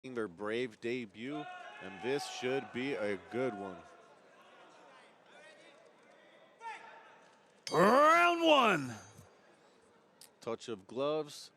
their brave debut, and this should be a good one. Round one. Touch of gloves.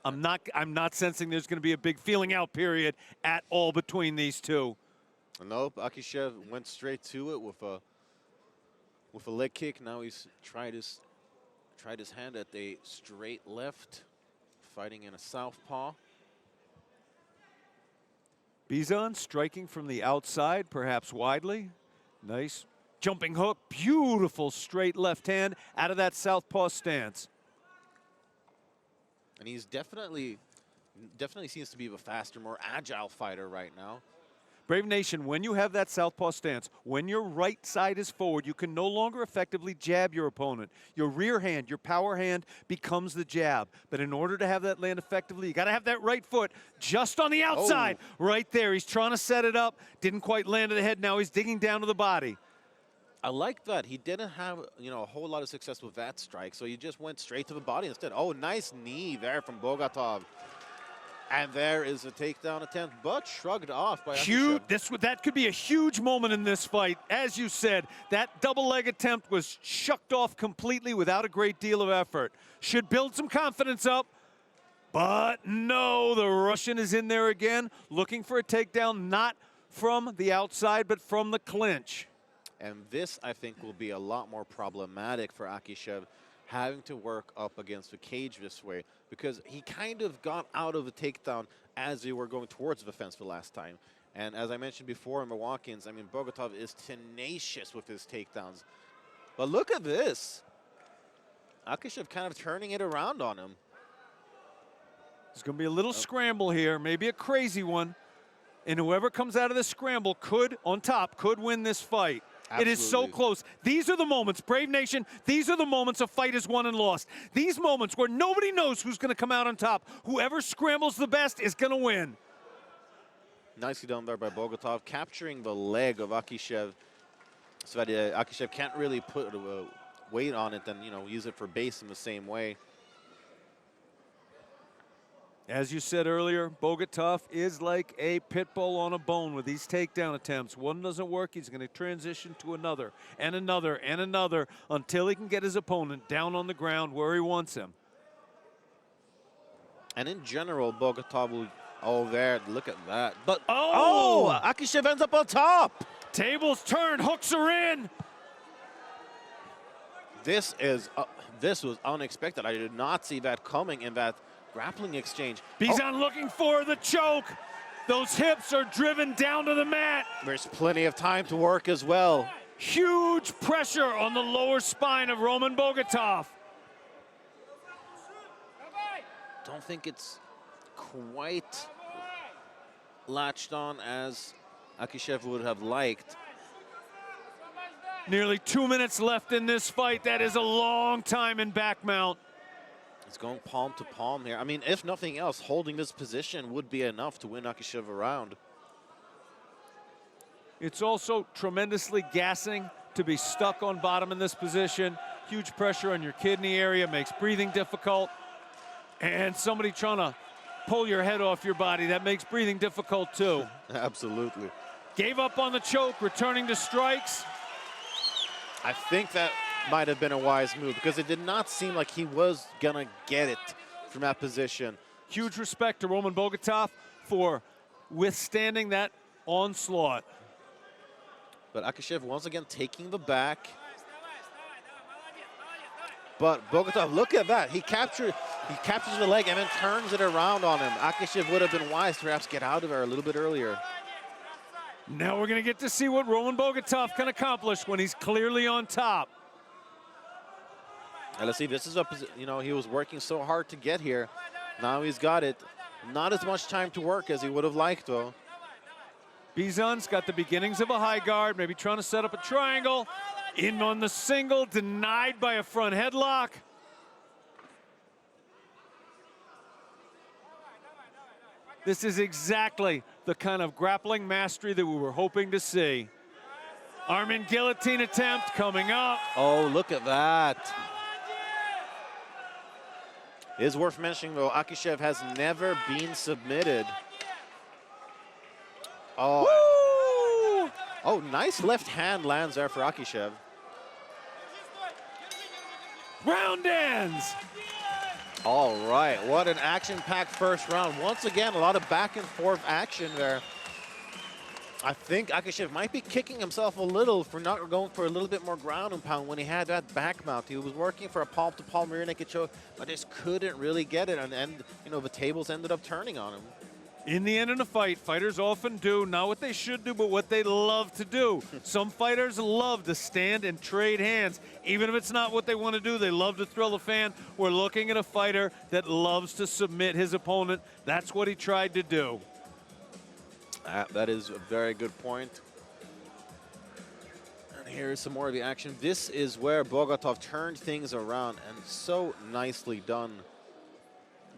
I'm not sensing there's going to be a big feeling out period at all between these two. Nope, IAkishev went straight to it with a leg kick. Now he's tried his hand at a straight left, fighting in a southpaw. Bizon striking from the outside, perhaps widely. Nice jumping hook, beautiful straight left hand out of that southpaw stance. And he's definitely seems to be a faster, more agile fighter right now. Brave Nation, when you have that southpaw stance, when your right side is forward, you can no longer effectively jab your opponent. Your rear hand, your power hand, becomes the jab. But in order to have that land effectively, you got to have that right foot just on the outside. Oh. Right there. He's trying to set it up. Didn't quite land to the head. Now he's digging down to the body. I like that. He didn't have, a whole lot of success with that strike, so he just went straight to the body instead. Oh, nice knee there from Bogatov. And there is a takedown attempt, but shrugged off by huge. That could be a huge moment in this fight. As you said, that double leg attempt was shucked off completely without a great deal of effort. Should build some confidence up, but no, the Russian is in there again, looking for a takedown, not from the outside, but from the clinch. And this, I think, will be a lot more problematic for IAkishev, having to work up against the cage this way, because he kind of got out of the takedown as they were going towards the fence the last time. And as I mentioned before in Milwaukeeans, I mean, Bogatov is tenacious with his takedowns. But look at this. IAkishev kind of turning it around on him. There's going to be a little scramble here, maybe a crazy one. And whoever comes out of this scramble could win this fight. Absolutely. It is so close. These are the moments, Brave Nation, these are the moments a fight is won and lost. These moments where nobody knows who's going to come out on top. Whoever scrambles the best is going to win. Nicely done there by Bogatov, capturing the leg of IAkishev so that IAkishev can't really put weight on it and, use it for base in the same way. As you said earlier, Bogatov is like a pit bull on a bone with these takedown attempts. One doesn't work, he's going to transition to another and another and another until he can get his opponent down on the ground where he wants him. And in general, Bogatov will, there, look at that. But, IAkishev ends up on top. Tables turn, hooks are in. This was unexpected. I did not see that coming in that grappling exchange. Bizon looking for the choke. Those hips are driven down to the mat. There's plenty of time to work as well. Huge pressure on the lower spine of Roman Bogatov. Don't think it's quite latched on as IAkishev would have liked. Nearly 2 minutes left in this fight. That is a long time in back mount. It's going palm to palm here. I mean, if nothing else, holding this position would be enough to win IAkishev around. It's also tremendously gassing to be stuck on bottom in this position. Huge pressure on your kidney area, makes breathing difficult. And somebody trying to pull your head off your body, that makes breathing difficult too. Absolutely. Gave up on the choke, returning to strikes. I think that might have been a wise move because it did not seem like he was gonna get it from that position. Huge respect to Roman Bogatov for withstanding that onslaught. But IAkishev once again taking the back. But Bogatov, look at that. He captures the leg and then turns it around on him. IAkishev would have been wise to perhaps get out of there a little bit earlier. Now we're gonna get to see what Roman Bogatov can accomplish when he's clearly on top. And let's see, this is he was working so hard to get here. Now he's got it. Not as much time to work as he would have liked, though. Bizon's got the beginnings of a high guard, maybe trying to set up a triangle. In on the single, denied by a front headlock. This is exactly the kind of grappling mastery that we were hoping to see. Arm-in guillotine attempt coming up. Oh, look at that. It is worth mentioning, though, IAkishev has never been submitted. Oh, Woo! oh, nice left hand lands there for IAkishev. Round ends. All right, what an action-packed first round. Once again, a lot of back and forth action there. I think IAkishev might be kicking himself a little for not going for a little bit more ground and pound when he had that back mount. He was working for a palm-to-palm rear naked choke, but just couldn't really get it. And you know, the tables ended up turning on him. In the end of the fight, fighters often do not what they should do, but what they love to do. Some fighters love to stand and trade hands. Even if it's not what they want to do, they love to thrill a fan. We're looking at a fighter that loves to submit his opponent. That's what he tried to do. That is a very good point. And here's some more of the action. This is where Bogatov turned things around, and so nicely done.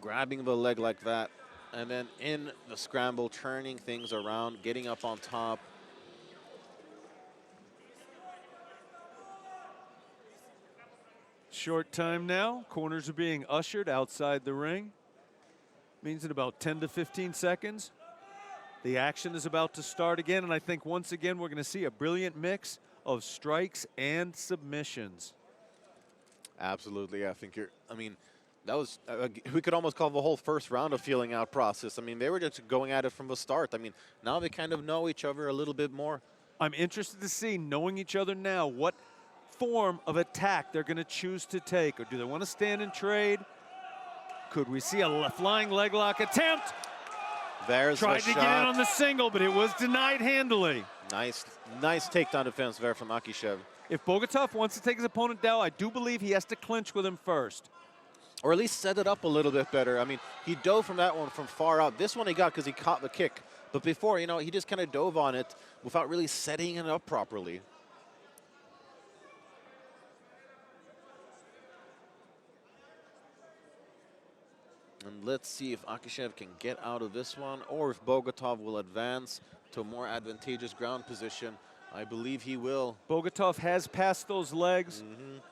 Grabbing the leg like that. And then in the scramble, turning things around, getting up on top. Short time now. Corners are being ushered outside the ring. Means in about 10 to 15 seconds, the action is about to start again. And I think once again, we're going to see a brilliant mix of strikes and submissions. Absolutely. I think that was, we could almost call the whole first round a feeling out process. I mean, they were just going at it from the start. I mean, now they kind of know each other a little bit more. I'm interested to see, knowing each other now, what form of attack they're going to choose to take. Or do they want to stand and trade? Could we see a flying leg lock attempt? There's Tried to get in on the single, but it was denied handily. Nice takedown defense there from IAkishev. If Bogatov wants to take his opponent down, I do believe he has to clinch with him first. Or at least set it up a little bit better. I mean, he dove from that one from far out. This one he got because he caught the kick. But before, you know, he just kind of dove on it without really setting it up properly. And let's see if IAkishev can get out of this one, or if Bogatov will advance to a more advantageous ground position. I believe he will. Bogatov has passed those legs.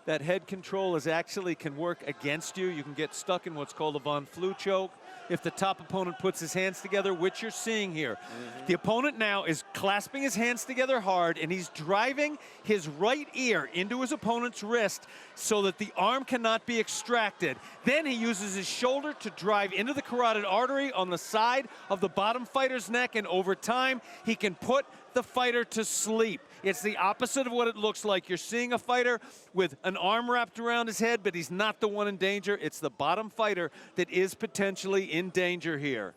That head control can work against you. You can get stuck in what's called a von Flue choke if the top opponent puts his hands together, which you're seeing here. The opponent now is clasping his hands together hard, and he's driving his right ear into his opponent's wrist so that the arm cannot be extracted. Then he uses his shoulder to drive into the carotid artery on the side of the bottom fighter's neck, and over time, he can put the fighter to sleep. It's the opposite of what it looks like. You're seeing a fighter with an arm wrapped around his head, but he's not the one in danger. It's the bottom fighter that is potentially in danger here.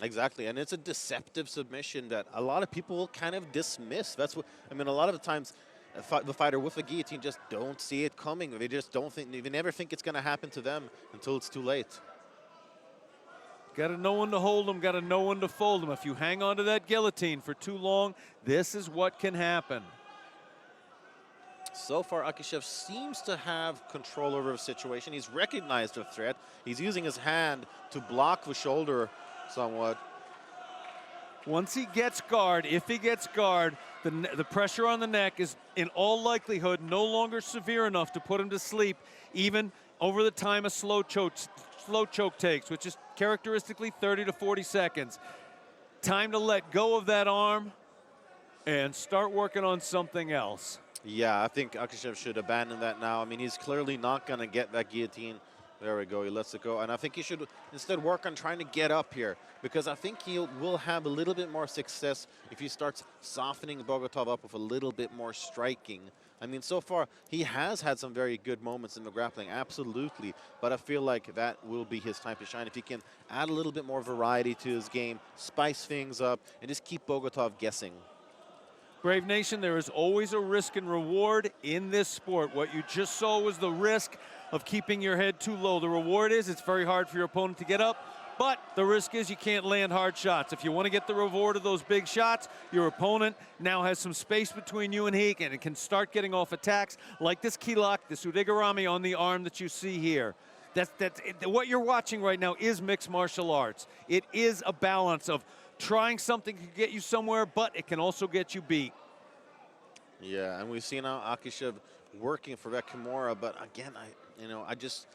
Exactly, and it's a deceptive submission that a lot of people will kind of dismiss. That's what, I mean, a lot of the times, the fighter with a guillotine just don't see it coming. They just don't think, they never think it's gonna happen to them until it's too late. Got to know when to hold them, got to know when to fold them. If you hang on to that guillotine for too long, this is what can happen. So far, IAkishev seems to have control over the situation. He's recognized the threat. He's using his hand to block the shoulder somewhat. Once he gets guard, if he gets guard, the pressure on the neck is in all likelihood no longer severe enough to put him to sleep, even over the time a slow choke takes, which is characteristically 30 to 40 seconds. Time to let go of that arm and start working on something else. Yeah, I think IAkishev should abandon that now. I mean, he's clearly not going to get that guillotine. There we go, he lets it go. And I think he should instead work on trying to get up here, because I think he will have a little bit more success if he starts softening Bogatov up with a little bit more striking. I mean, so far, he has had some very good moments in the grappling, absolutely. But I feel like that will be his time to shine. If he can add a little bit more variety to his game, spice things up, and just keep Bogatov guessing. Brave Nation, there is always a risk and reward in this sport. What you just saw was the risk of keeping your head too low. The reward is it's very hard for your opponent to get up, but the risk is you can't land hard shots. If you want to get the reward of those big shots, your opponent now has some space between you and he, and it can start getting off attacks like this key lock, this udegarami on the arm that you see here. What you're watching right now is mixed martial arts. It is a balance of trying something to get you somewhere, but it can also get you beat. Yeah, and we've seen now IAkishev working for that Kimura, but again, I just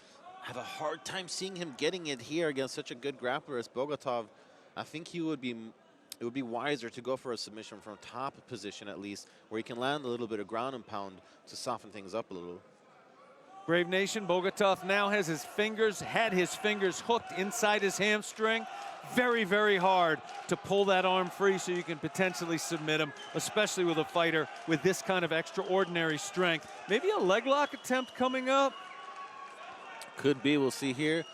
have a hard time seeing him getting it here against such a good grappler as Bogatov. I think it would it would be wiser to go for a submission from top position at least, where he can land a little bit of ground and pound to soften things up a little. Brave Nation, Bogatov now has his fingers, hooked inside his hamstring. Very, very hard to pull that arm free so you can potentially submit him, especially with a fighter with this kind of extraordinary strength. Maybe a leg lock attempt coming up. Could be, we'll see here.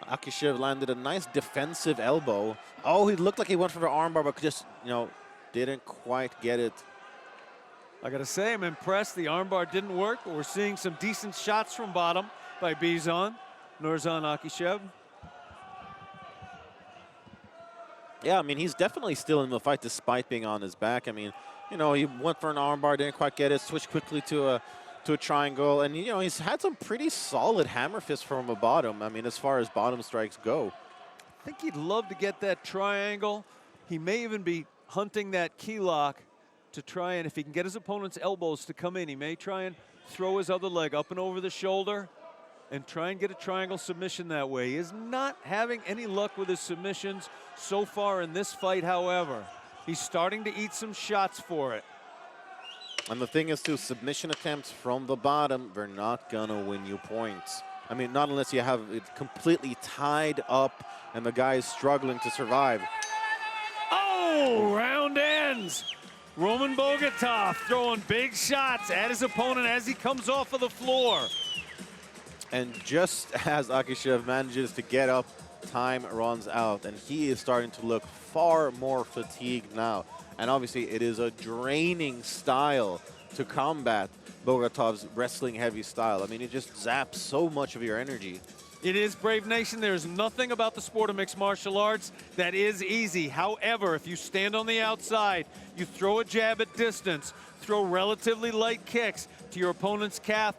IAkishev landed a nice defensive elbow. Oh, he looked like he went for the armbar, but just, didn't quite get it. I gotta say, I'm impressed. The armbar didn't work, but we're seeing some decent shots from bottom by Nurjani IAkishev. Yeah, I mean, he's definitely still in the fight despite being on his back. I mean, he went for an armbar, didn't quite get it, switched quickly to a triangle, and he's had some pretty solid hammer fists from the bottom. I mean, as far as bottom strikes go. I think he'd love to get that triangle. He may even be hunting that key lock to try, and if he can get his opponent's elbows to come in, he may try and throw his other leg up and over the shoulder and try and get a triangle submission that way. He is not having any luck with his submissions so far in this fight, however. He's starting to eat some shots for it. And the thing is, too, submission attempts from the bottom, they're not gonna win you points. I mean, not unless you have it completely tied up and the guy is struggling to survive. Oh, round ends. Roman Bogatov throwing big shots at his opponent as he comes off of the floor. And just as IAkishev manages to get up, time runs out, and he is starting to look far more fatigued now. And obviously, it is a draining style to combat Bogatov's wrestling heavy style. I mean, it just zaps so much of your energy. It is, Brave Nation. There's nothing about the sport of mixed martial arts that is easy. However, if you stand on the outside, you throw a jab at distance, throw relatively light kicks to your opponent's calf,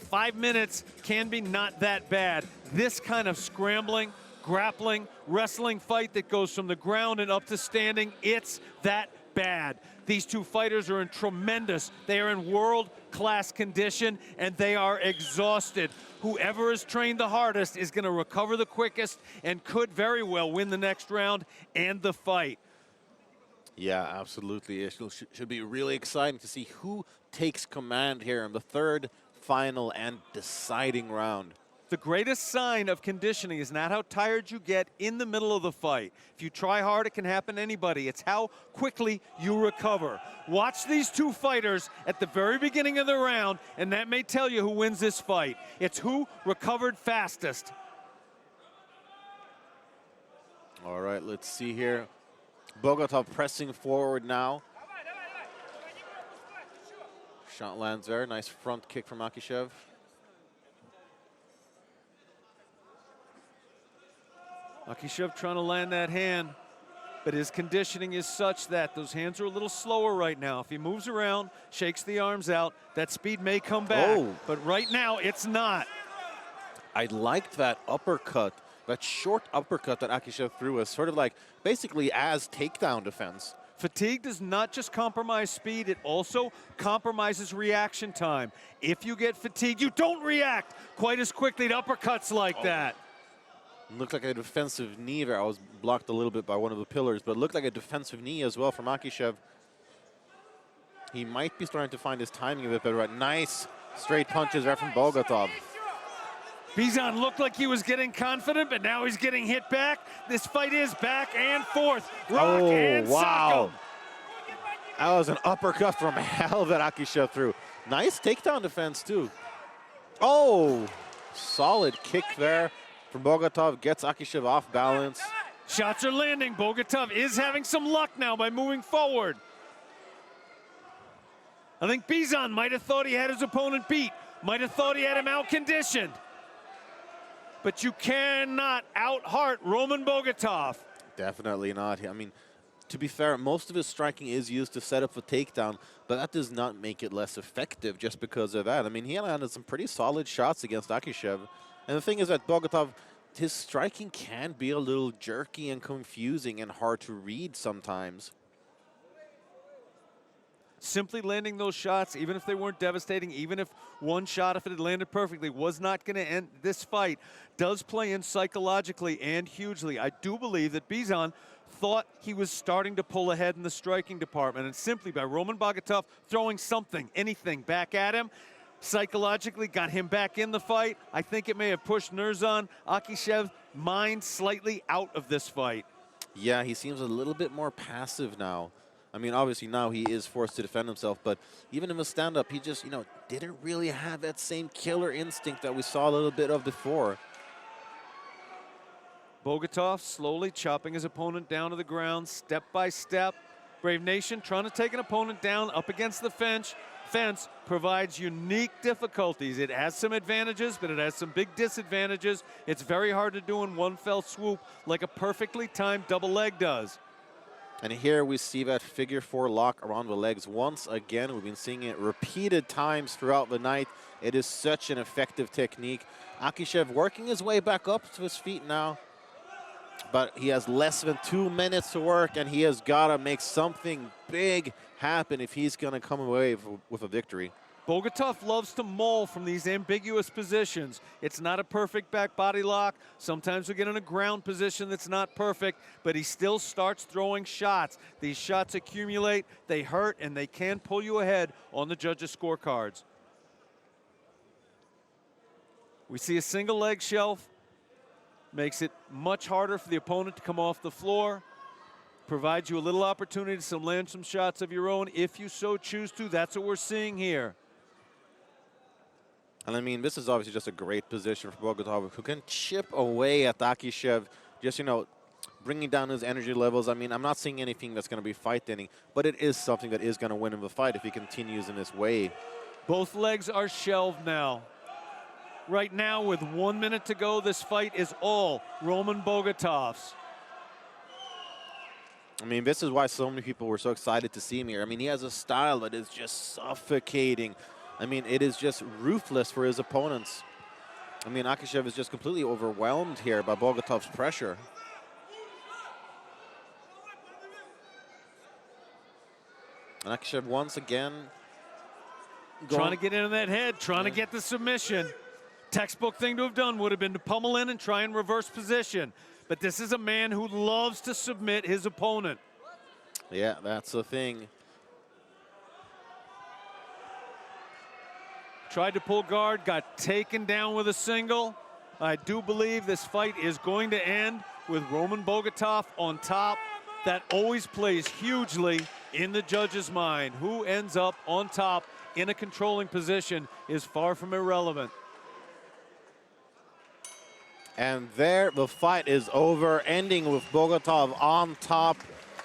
5 minutes can be not that bad. This kind of scrambling, grappling, wrestling fight that goes from the ground and up to standing, it's that bad. These two fighters are in tremendous, they are in world-class condition, and they are exhausted. Whoever is trained the hardest is gonna recover the quickest and could very well win the next round and the fight. Yeah, absolutely. It should be really exciting to see who takes command here in the third, final, and deciding round. The greatest sign of conditioning is not how tired you get in the middle of the fight. If you try hard, it can happen to anybody. It's how quickly you recover. Watch these two fighters at the very beginning of the round, and that may tell you who wins this fight. It's who recovered fastest. All right, let's see here. Bogatov pressing forward now. Shot lands there. Nice front kick from IAkishev. IAkishev trying to land that hand, but his conditioning is such that those hands are a little slower right now. If he moves around, shakes the arms out, that speed may come back. Oh. But right now, it's not. I liked that uppercut, that short uppercut that IAkishev threw as sort of like basically as takedown defense. Fatigue does not just compromise speed, it also compromises reaction time. If you get fatigued, you don't react quite as quickly to uppercuts like that. Looked like a defensive knee there. I was blocked a little bit by one of the pillars, but looked like a defensive knee as well from IAkishev. He might be starting to find his timing a bit better. Right? Nice straight punches there from Bogatov. Bizan looked like he was getting confident, but now he's getting hit back. This fight is back and forth. Rock and wow. sock him. That was an uppercut from hell that IAkishev threw. Nice takedown defense, too. Oh, solid kick there from Bogatov. Gets IAkishev off balance. Shots are landing. Bogatov is having some luck now by moving forward. I think Bizan might have thought he had his opponent beat. Might have thought he had him out-conditioned. But you cannot out-heart Roman Bogatov. Definitely not. I mean, to be fair, most of his striking is used to set up a takedown, but that does not make it less effective just because of that. I mean, he landed some pretty solid shots against IAkishev. And the thing is that Bogatov, his striking can be a little jerky and confusing and hard to read sometimes. Simply landing those shots, even if they weren't devastating, even if one shot, if it had landed perfectly, was not going to end this fight, does play in psychologically and hugely. I do believe that Bizan thought he was starting to pull ahead in the striking department, and simply by Roman Bogatov throwing something, anything, back at him, psychologically got him back in the fight. I think it may have pushed IAkishev's mind slightly out of this fight. Yeah, he seems a little bit more passive now. I mean, obviously now he is forced to defend himself, but even in the stand-up, he just, didn't really have that same killer instinct that we saw a little bit of before. Bogatov slowly chopping his opponent down to the ground, step by step. Brave Nation trying to take an opponent down up against the fence provides unique difficulties. It has some advantages, but it has some big disadvantages. It's very hard to do in one fell swoop like a perfectly timed double leg does. And here we see that figure 4 lock around the legs once again. We've been seeing it repeated times throughout the night. It is such an effective technique. Akishev working his way back up to his feet now. But he has less than 2 minutes to work, and he has got to make something big happen if he's going to come away with a victory. Bogatov loves to maul from these ambiguous positions. It's not a perfect back body lock. Sometimes we get in a ground position that's not perfect, but he still starts throwing shots. These shots accumulate, they hurt, and they can pull you ahead on the judges' scorecards. We see a single leg shelf. Makes it much harder for the opponent to come off the floor. Provides you a little opportunity to land some shots of your own if you so choose to. That's what we're seeing here. And I mean, this is obviously just a great position for Bogatov, who can chip away at Akishev, just, bringing down his energy levels. I mean, I'm not seeing anything that's going to be fight-ending, but it is something that is going to win him the fight if he continues in this way. Both legs are shelved now. Right now, with 1 minute to go, this fight is all Roman Bogatov's. I mean, this is why so many people were so excited to see him here. I mean, he has a style that is just suffocating. I mean, it is just ruthless for his opponents. I mean, Akishev is just completely overwhelmed here by Bogatov's pressure. And Akishev once again trying to get into that head, trying to get the submission. Textbook thing to have done would have been to pummel in and try and reverse position. But this is a man who loves to submit his opponent. Yeah, that's the thing. Tried to pull guard, got taken down with a single. I do believe this fight is going to end with Roman Bogatov on top. That always plays hugely in the judge's mind. Who ends up on top in a controlling position is far from irrelevant. And there, the fight is over, ending with Bogatov on top,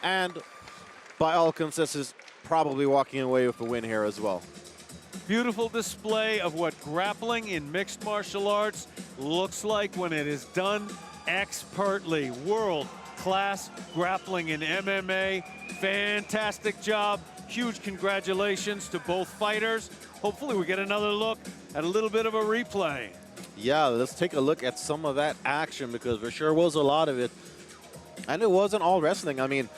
and by all consensus, probably walking away with the win here as well. Beautiful display of what grappling in mixed martial arts looks like when it is done expertly. World-class grappling in MMA. Fantastic job. Huge congratulations to both fighters. Hopefully we get another look at a little bit of a replay. Yeah, let's take a look at some of that action, because there sure was a lot of it. And it wasn't all wrestling. I mean,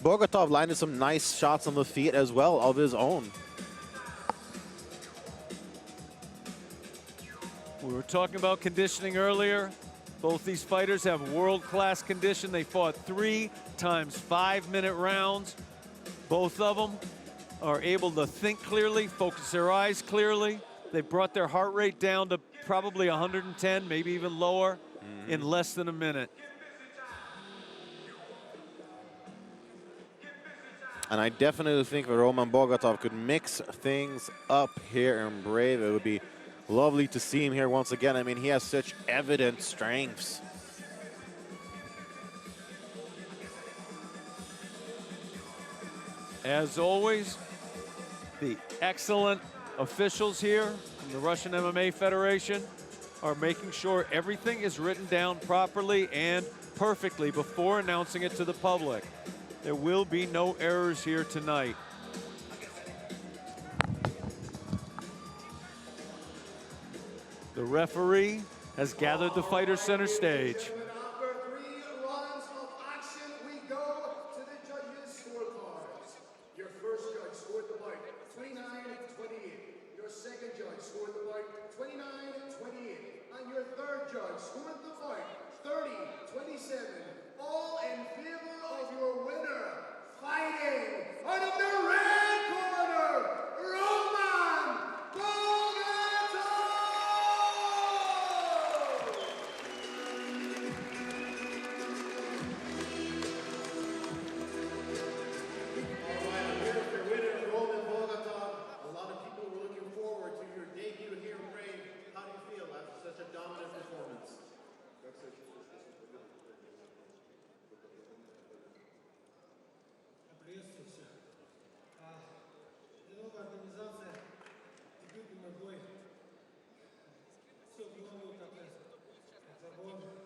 Bogatov landed some nice shots on the feet as well of his own. We were talking about conditioning earlier. Both these fighters have world-class condition. They fought 3 times 5-minute rounds. Both of them are able to think clearly, focus their eyes clearly. They brought their heart rate down to probably 110, maybe even lower, in less than a minute. And I definitely think that Roman Bogatov could mix things up here in Brave. It would be lovely to see him here once again. I mean, he has such evident strengths. As always, the excellent officials here from the Russian MMA Federation are making sure everything is written down properly and perfectly before announcing it to the public. There will be no errors here tonight. The referee has gathered the fighters center stage. After 3 rounds of action, we go to the judges' scorecards. Your first judge scored the fight 29-28. Your second judge scored the fight 29-28. And your third judge scored the fight 30-27. All in favor of новая организация, дебютный мой бой. Все было вот так. Это